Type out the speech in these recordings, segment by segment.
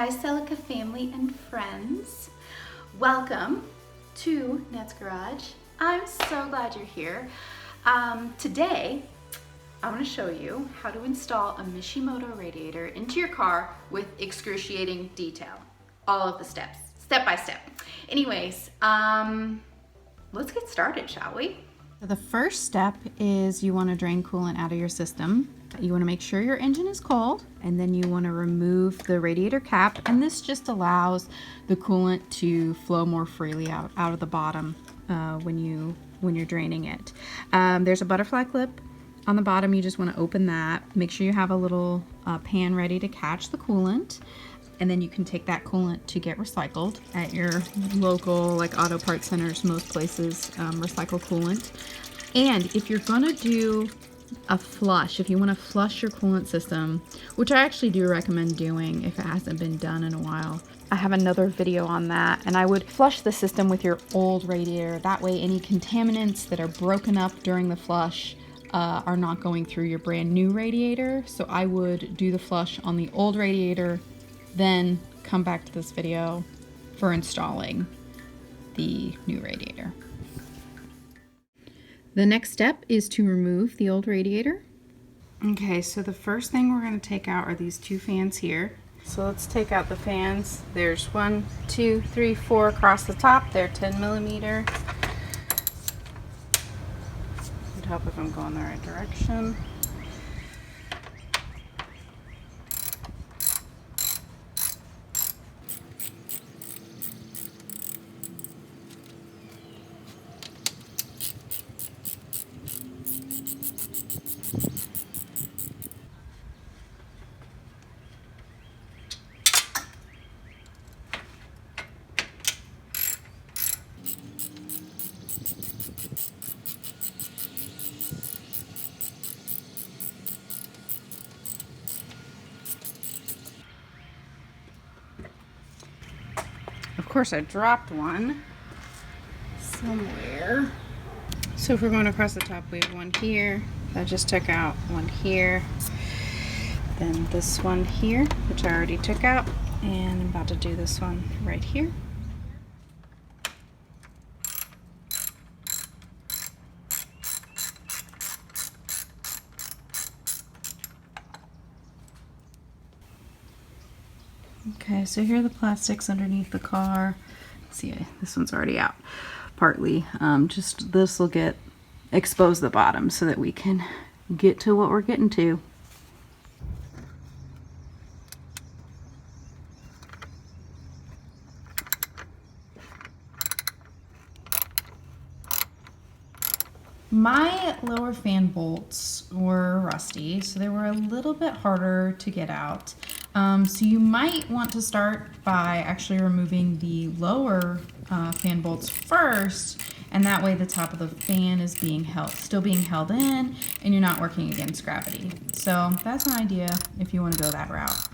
Hi Celica family and friends. Welcome to Nat's Garage. I'm so glad you're here. Today I'm going to show you how to install a Mishimoto radiator into your car with excruciating detail. All of the steps, step by step. Anyways, let's get started, shall we? So the first step is you want to drain coolant out of your system. You want to make sure your engine is cold, and then you want to remove the radiator cap, and this just allows the coolant to flow more freely out of the bottom when you're draining it. There's a butterfly clip on the bottom. You just want to open that. Make sure you have a little pan ready to catch the coolant, and then you can take that coolant to get recycled at your local like auto parts centers. Most places recycle coolant. And if you're gonna do a flush, if you want to flush your coolant system, which I actually do recommend doing if it hasn't been done in a while, I have another video on that, and I would flush the system with your old radiator. That way any contaminants that are broken up during the flush are not going through your brand new radiator. So I would do the flush on the old radiator, then come back to this video for installing the new radiator. The next step is to remove the old radiator. Okay, so the first thing we're going to take out are these two fans here. So let's take out the fans. There's 1, 2, 3, 4 across the top. They're 10 millimeter. Would help if I'm going the right direction. Of course, I dropped one somewhere. So if we're going across the top, we have one here. I just took out one here. Then this one here, which I already took out. And I'm about to do this one right here. Okay, so here are the plastics underneath the car. See, this one's already out partly. Just this will expose the bottom so that we can get to what we're getting to. My lower fan bolts were rusty, so they were a little bit harder to get out. So you might want to start by actually removing the lower fan bolts first, and that way the top of the fan is still being held in, and you're not working against gravity. So that's an idea if you want to go that route.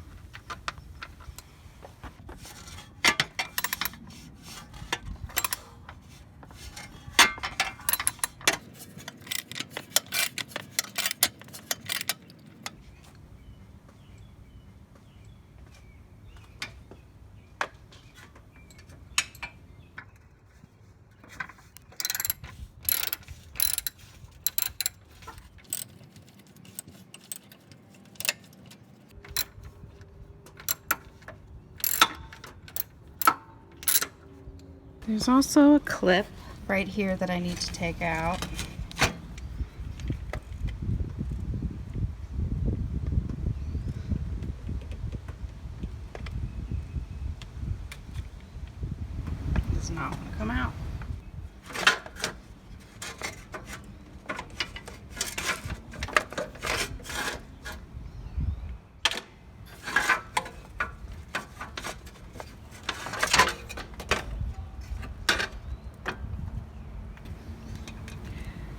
There's also a clip right here that I need to take out. It does not want to come out.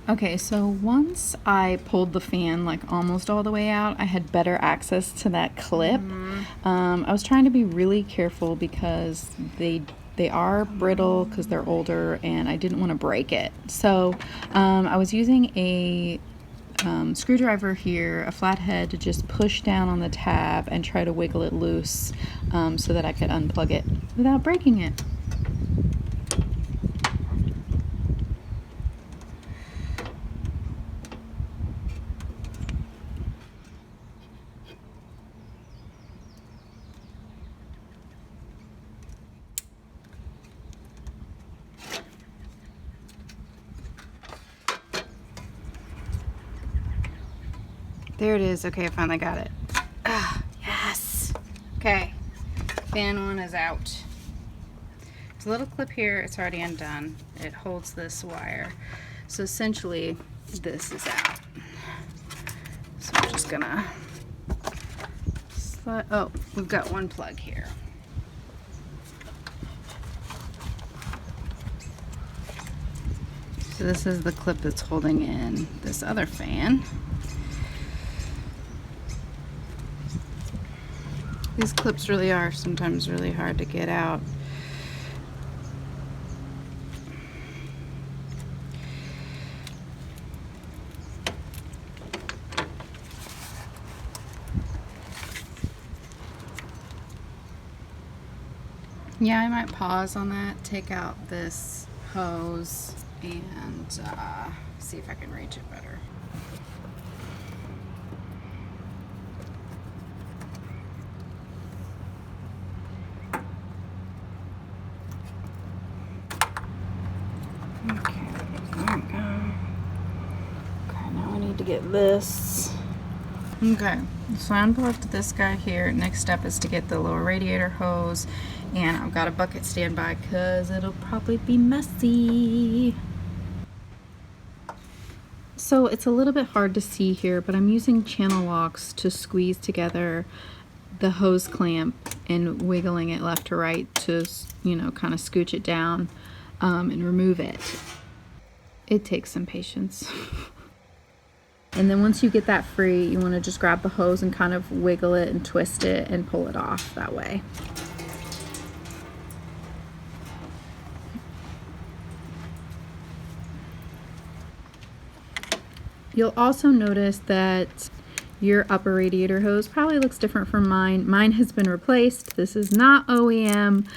Okay, so once I pulled the fan like almost all the way out, I had better access to that clip. I was trying to be really careful because they are brittle because they're older, and I didn't want to break it. So I was using a screwdriver here, a flathead, to just push down on the tab and try to wiggle it loose so that I could unplug it without breaking it. There it is. Okay, I finally got it. Ah, yes. Okay, fan one is out. There's a little clip here. It's already undone. It holds this wire. So essentially, this is out. So I'm just gonna slide. Oh, we've got one plug here. So this is the clip that's holding in this other fan. These clips really are sometimes really hard to get out. Yeah, I might pause on that, take out this hose, and see if I can reach it better. Okay, there we go. Okay, now I need to get this. Okay, so I unplugged this guy here. Next step is to get the lower radiator hose, and I've got a bucket standby because it'll probably be messy. So it's a little bit hard to see here, but I'm using channel locks to squeeze together the hose clamp and wiggling it left to right to, you know, kind of scooch it down and remove it. It takes some patience. And then once you get that free, you want to just grab the hose and kind of wiggle it and twist it and pull it off that way. You'll also notice that your upper radiator hose probably looks different from mine. Mine has been replaced. This is not OEM.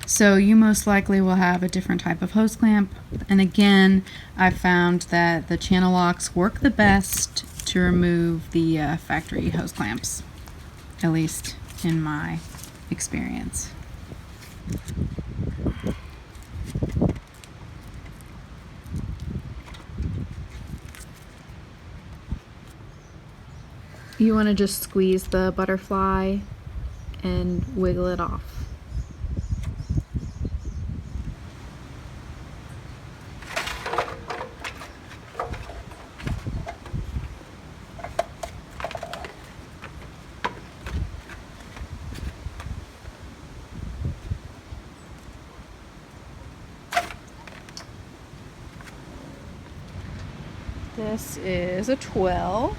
So you most likely will have a different type of hose clamp. And again, I found that the channel locks work the best to remove the factory hose clamps, at least in my experience. You want to just squeeze the butterfly and wiggle it off. This is a 12.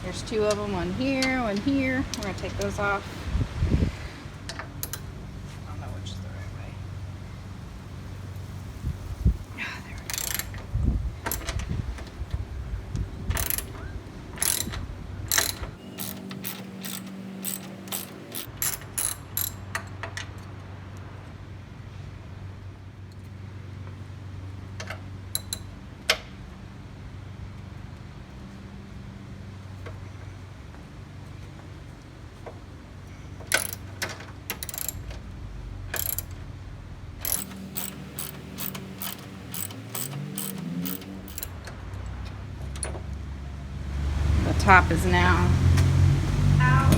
There's two of them, one here, one here. We're going to take those off. I don't know which is the right way. Ah, there top is now out,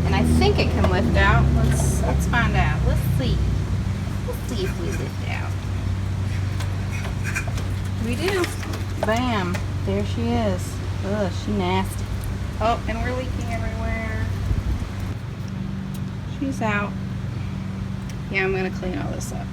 and I think it can lift out. Let's find out. Let's see if we lift out. We do. Bam, there she is. Ugh, she nasty. Oh, and we're leaking everywhere. She's out. Yeah, I'm gonna clean all this up.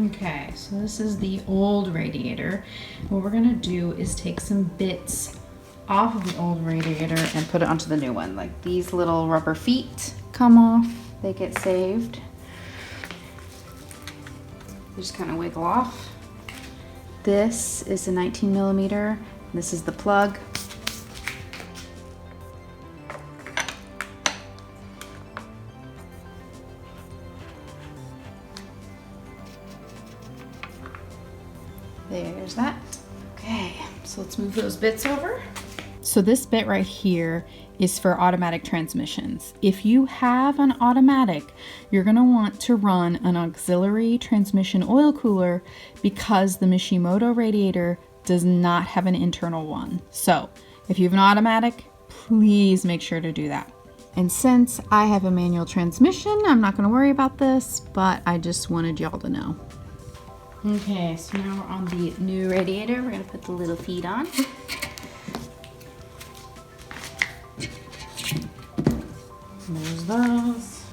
Okay, so this is the old radiator. What we're gonna do is take some bits off of the old radiator and put it onto the new one. Like these little rubber feet come off, they get saved. They just kind of wiggle off. This is a 19 millimeter. This is the plug. There's that. Okay, so let's move those bits over. So this bit right here is for automatic transmissions. If you have an automatic, you're gonna want to run an auxiliary transmission oil cooler because the Mishimoto Radiator does not have an internal one. So if you have an automatic, please make sure to do that. And since I have a manual transmission, I'm not gonna worry about this, but I just wanted y'all to know. Okay, so now we're on the new radiator. We're gonna put the little feet on. There's those.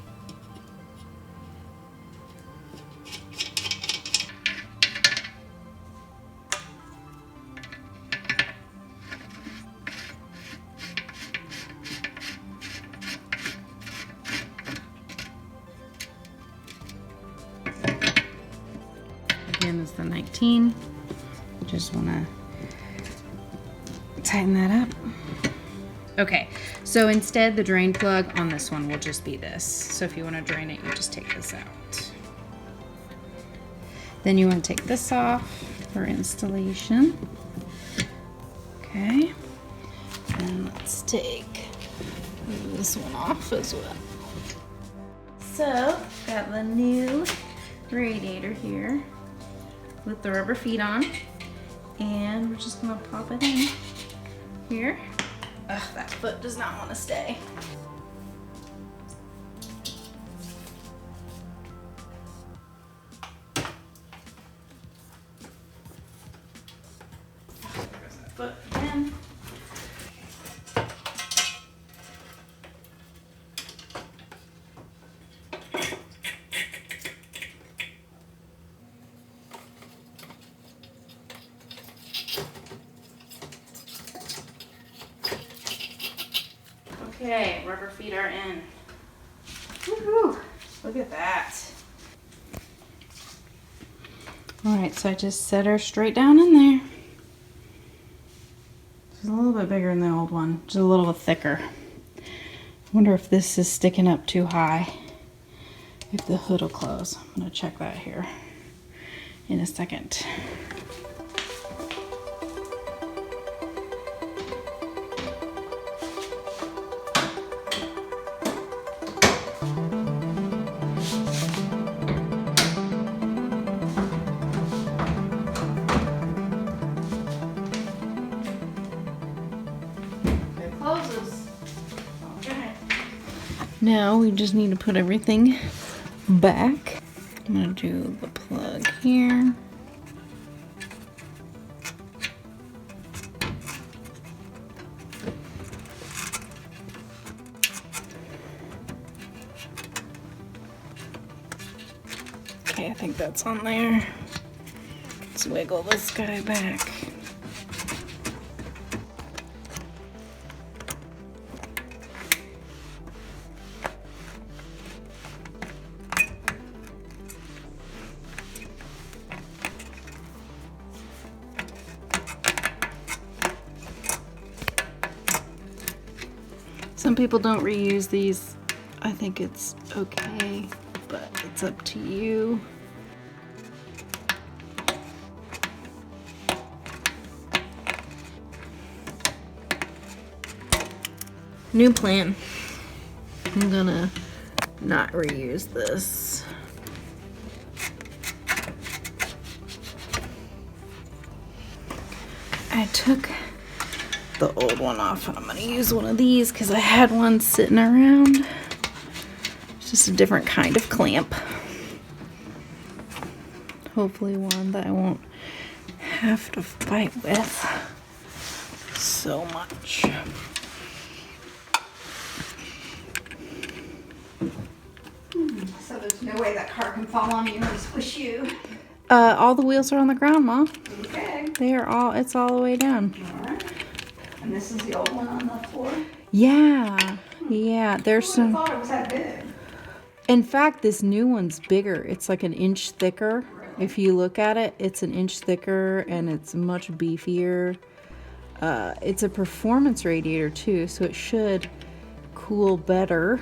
Again, is the 19. Just want to tighten that up. Okay, so instead the drain plug on this one will just be this. So if you want to drain it, you just take this out. Then you want to take this off for installation. Okay, and let's take this one off as well. So, got the new radiator here with the rubber feet on, and we're just gonna pop it in here. Ugh, that foot does not want to stay. There's that foot again. Okay, rubber feet are in. Woohoo! Look at that. Alright, so I just set her straight down in there. She's a little bit bigger than the old one, just a little bit thicker. I wonder if this is sticking up too high. If the hood will close. I'm going to check that here in a second. Now we just need to put everything back. I'm gonna do the plug here. Okay, I think that's on there. Let's wiggle this guy back. Some people don't reuse these. I think it's okay, but it's up to you. New plan. I'm gonna not reuse this. I took the old one off and I'm gonna use one of these because I had one sitting around. It's just a different kind of clamp. Hopefully one that I won't have to fight with so much. So there's no way that car can fall on you and squish you. All the wheels are on the ground, Ma. Okay. They are all, it's all the way down. All right. And this is the old one on the floor? Yeah, Yeah, there's I some. thought it was that big. In fact, this new one's bigger. It's like an inch thicker. Really? If you look at it, it's an inch thicker and it's much beefier. It's a performance radiator too, so it should cool better,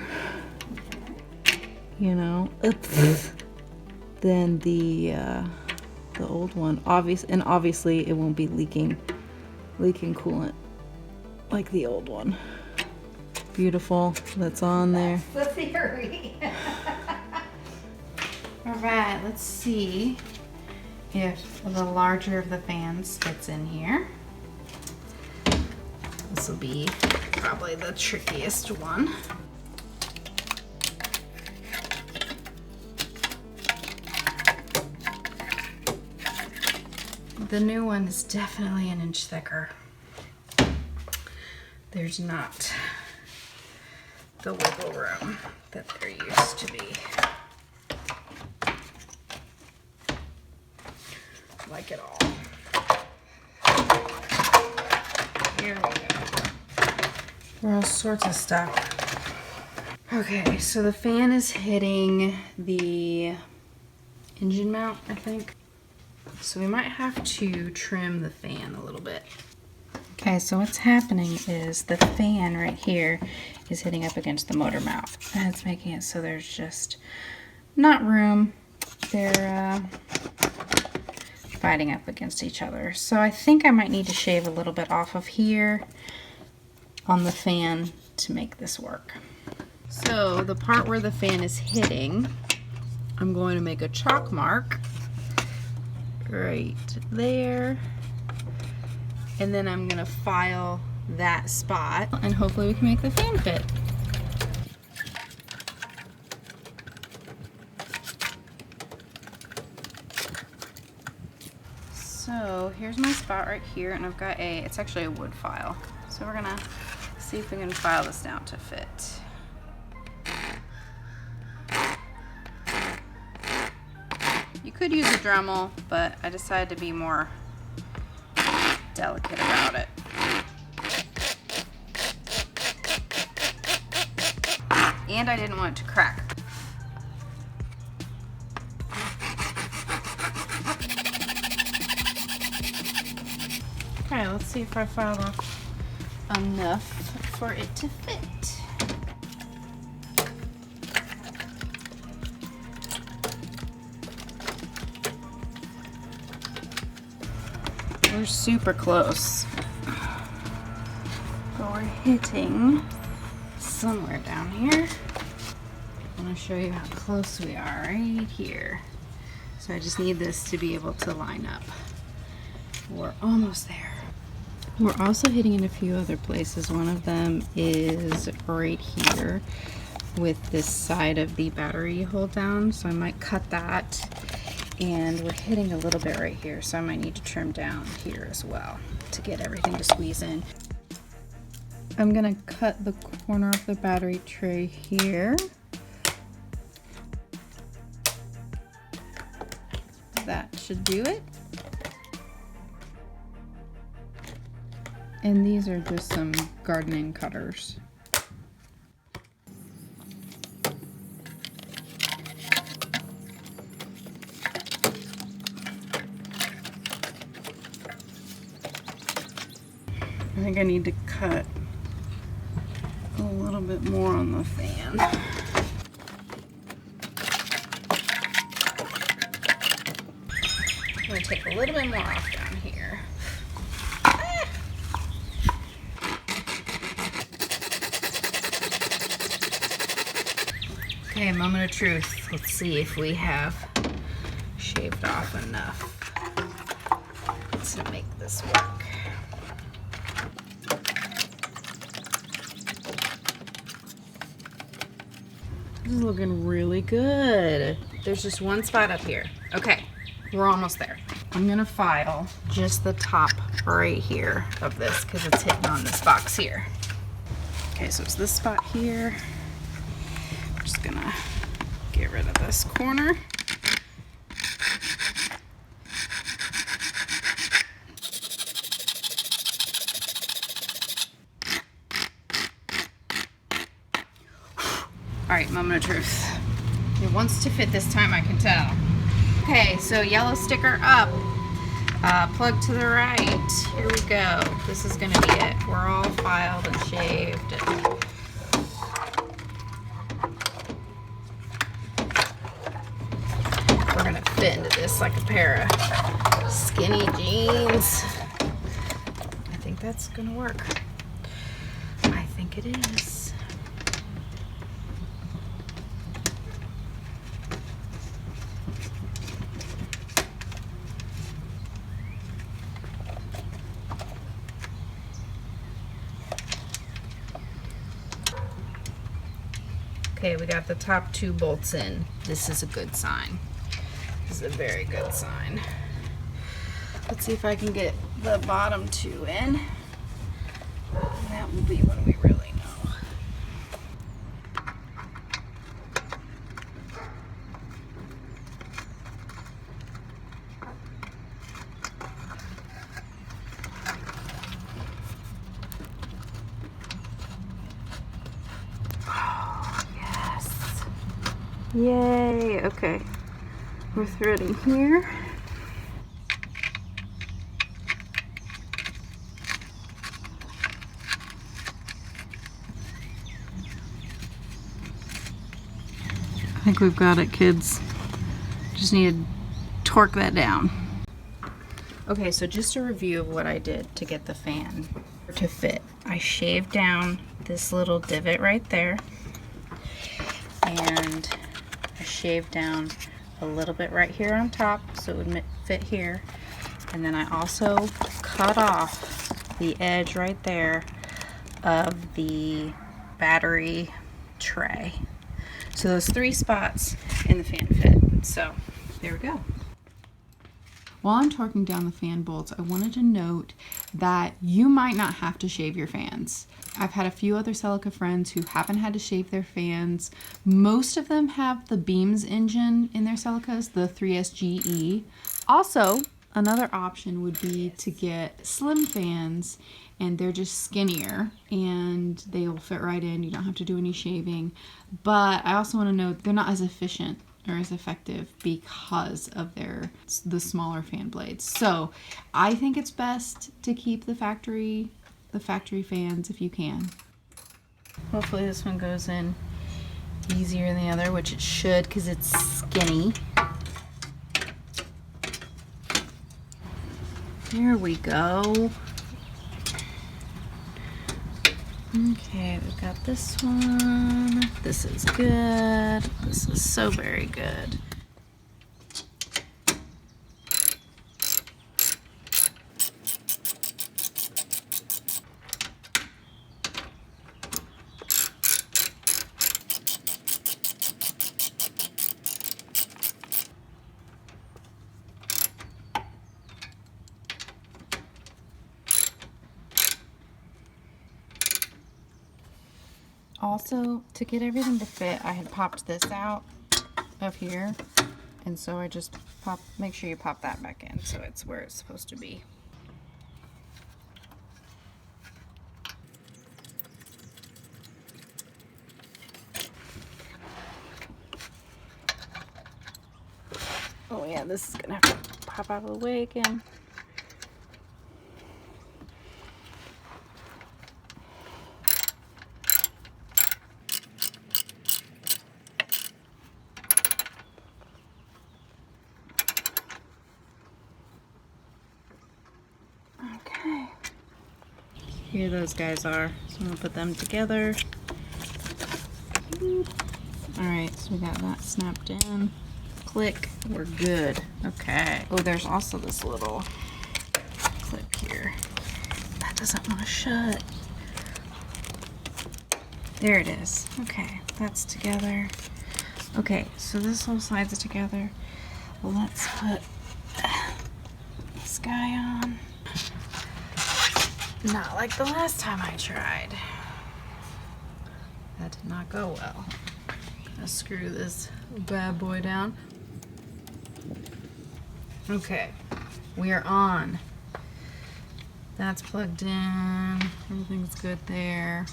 you know, than the old one. Obviously, it won't be leaking coolant like the old one. Beautiful. That's on there. That's the theory. All right, let's see if the larger of the fans fits in here. This will be probably the trickiest one. The new one is definitely an inch thicker. There's not the wiggle room that there used to be. Like it all. Here we go. We're all sorts of stuff. Okay, so the fan is hitting the engine mount, I think. So we might have to trim the fan a little bit. Okay, so what's happening is the fan right here is hitting up against the motor mount. And it's making it so there's just not room. They're fighting up against each other. So I think I might need to shave a little bit off of here on the fan to make this work. So the part where the fan is hitting, I'm going to make a chalk mark right there. And then I'm gonna file that spot and hopefully we can make the fan fit. So here's my spot right here, and I've got it's actually a wood file. So we're gonna see if we can file this down to fit. You could use a Dremel, but I decided to be more delicate about it. And I didn't want it to crack. Okay, let's see if I filed off enough for it to fit. We're super close. But we're hitting somewhere down here. I'm going to show you how close we are right here. So I just need this to be able to line up. We're almost there. We're also hitting in a few other places. One of them is right here with this side of the battery hold down. So I might cut that. And we're hitting a little bit right here, so I might need to trim down here as well to get everything to squeeze in. I'm gonna cut the corner of the battery tray here. That should do it. And these are just some gardening cutters. I think I need to cut a little bit more on the fan. I'm going to take a little bit more off down here. Okay, moment of truth. Let's see if we have shaved off enough to make this work. This is looking really good. There's just one spot up here. Okay, we're almost there. I'm gonna file just the top right here of this because it's hitting on this box here. Okay, so it's this spot here. I'm just gonna get rid of this corner. right, moment of truth. It wants to fit this time, I can tell. Okay, so yellow sticker up. Plug to the right. Here we go. This is gonna be it. We're all filed and shaved. We're gonna fit into this like a pair of skinny jeans. I think that's gonna work. I think it is. Okay, we got the top 2 bolts in. This is a good sign. This is a very good sign. Let's see if I can get the bottom 2 in. That will be when we really know. Yay, okay. We're threading here. I think we've got it, kids. Just need to torque that down. Okay, so just a review of what I did to get the fan to fit. I shaved down this little divot right there, and I shaved down a little bit right here on top so it would fit here, and then I also cut off the edge right there of the battery tray. So those 3 spots in the fan fit. So there we go. While I'm torquing down the fan bolts, I wanted to note that you might not have to shave your fans. I've had a few other Celica friends who haven't had to shave their fans. Most of them have the Beams engine in their Celicas, the 3SGE. Also, another option would be to get slim fans, and they're just skinnier and they will fit right in. You don't have to do any shaving. But I also want to note they're not as efficient or as effective because of the smaller fan blades. So I think it's best to keep the factory fans if you can. Hopefully this one goes in easier than the other, which it should because it's skinny. There we go. Okay, we've got this one. This is good. This is so very good. Also, to get everything to fit, I had popped this out of here, and so I just make sure you pop that back in so it's where it's supposed to be. Oh yeah, this is gonna have to pop out of the way again. Okay, here those guys are. So I'm gonna put them together. Alright, so we got that snapped in. Click, we're good. Okay. Oh, there's also this little clip here. That doesn't want to shut. There it is. Okay, that's together. Okay, so this whole side's together. Well, let's put this guy on. Not like the last time I tried. That did not go well. Gonna screw this bad boy down. Okay, we are on. That's plugged in. Everything's good there.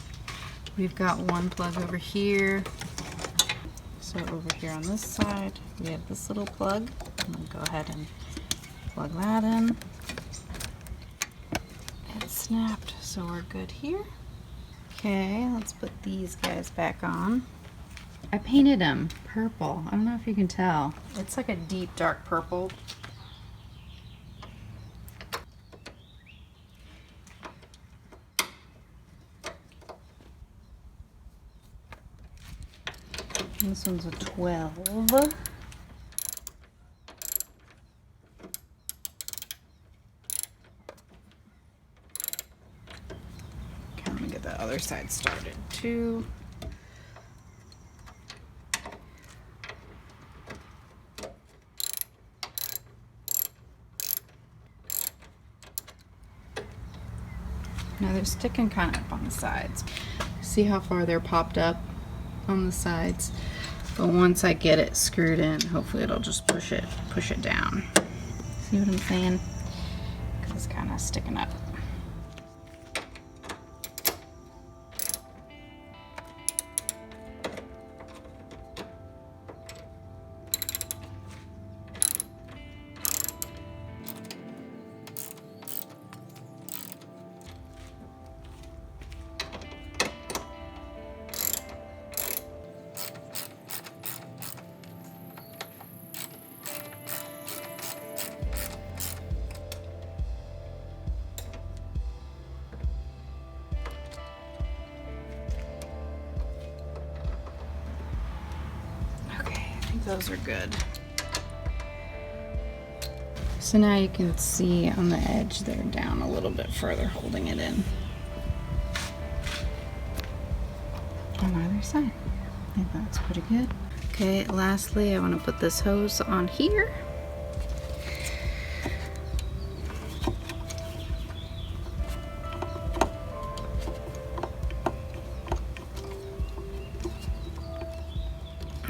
We've got one plug over here. So over here on this side, we have this little plug. I'm gonna go ahead and plug that in. It's snapped, so we're good here. Okay, let's put these guys back on. I painted them purple. I don't know if you can tell. It's like a deep dark purple. And this one's a 12. I'm gonna get the other side started too. Now they're sticking kind of up on the sides. See how far they're popped up on the sides? But once I get it screwed in, hopefully it'll just push it down. See what I'm saying? Because it's kind of sticking up. Those are good. So now you can see on the edge they're down a little bit further, holding it in on either side. I think that's pretty good. Okay, lastly, I want to put this hose on here.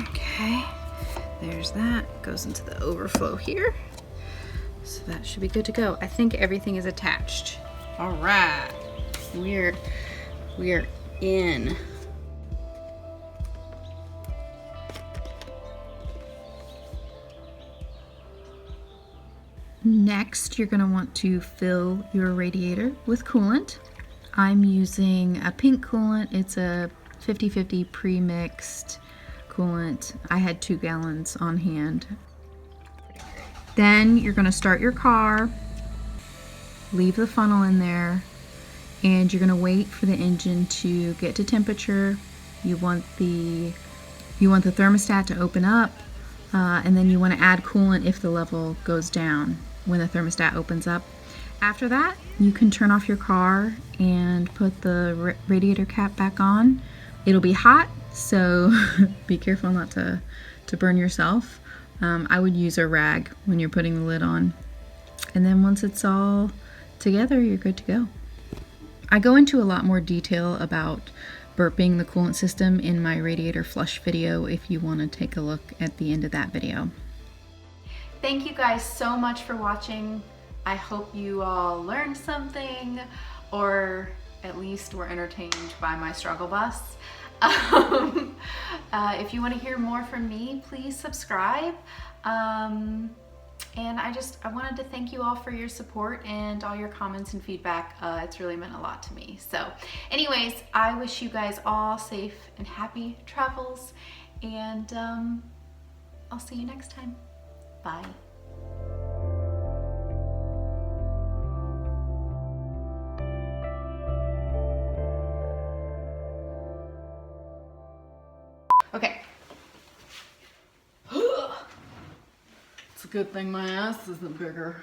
Okay. There's that, goes into the overflow here. So that should be good to go. I think everything is attached. All right, we're in. Next, you're gonna want to fill your radiator with coolant. I'm using a pink coolant. It's a 50-50 pre-mixed coolant. I had 2 gallons on hand. Then you're going to start your car, leave the funnel in there, and you're going to wait for the engine to get to temperature. You want the thermostat to open up, and then you want to add coolant if the level goes down when the thermostat opens up. After that, you can turn off your car and put the radiator cap back on. It'll be hot, so be careful not to burn yourself. I would use a rag when you're putting the lid on. And then once it's all together, you're good to go. I go into a lot more detail about burping the coolant system in my radiator flush video if you want to take a look at the end of that video. Thank you guys so much for watching. I hope you all learned something, or at least were entertained by my struggle bus. If you want to hear more from me, please subscribe. And I wanted to thank you all for your support and all your comments and feedback. It's really meant a lot to me. So anyways, I wish you guys all safe and happy travels, and I'll see you next time. Bye. Okay. It's a good thing my ass isn't bigger.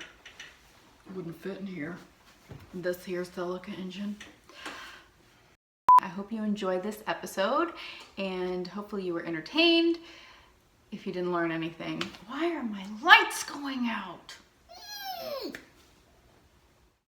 It wouldn't fit in here. This here Celica engine. I hope you enjoyed this episode, and hopefully you were entertained. If you didn't learn anything, why are my lights going out?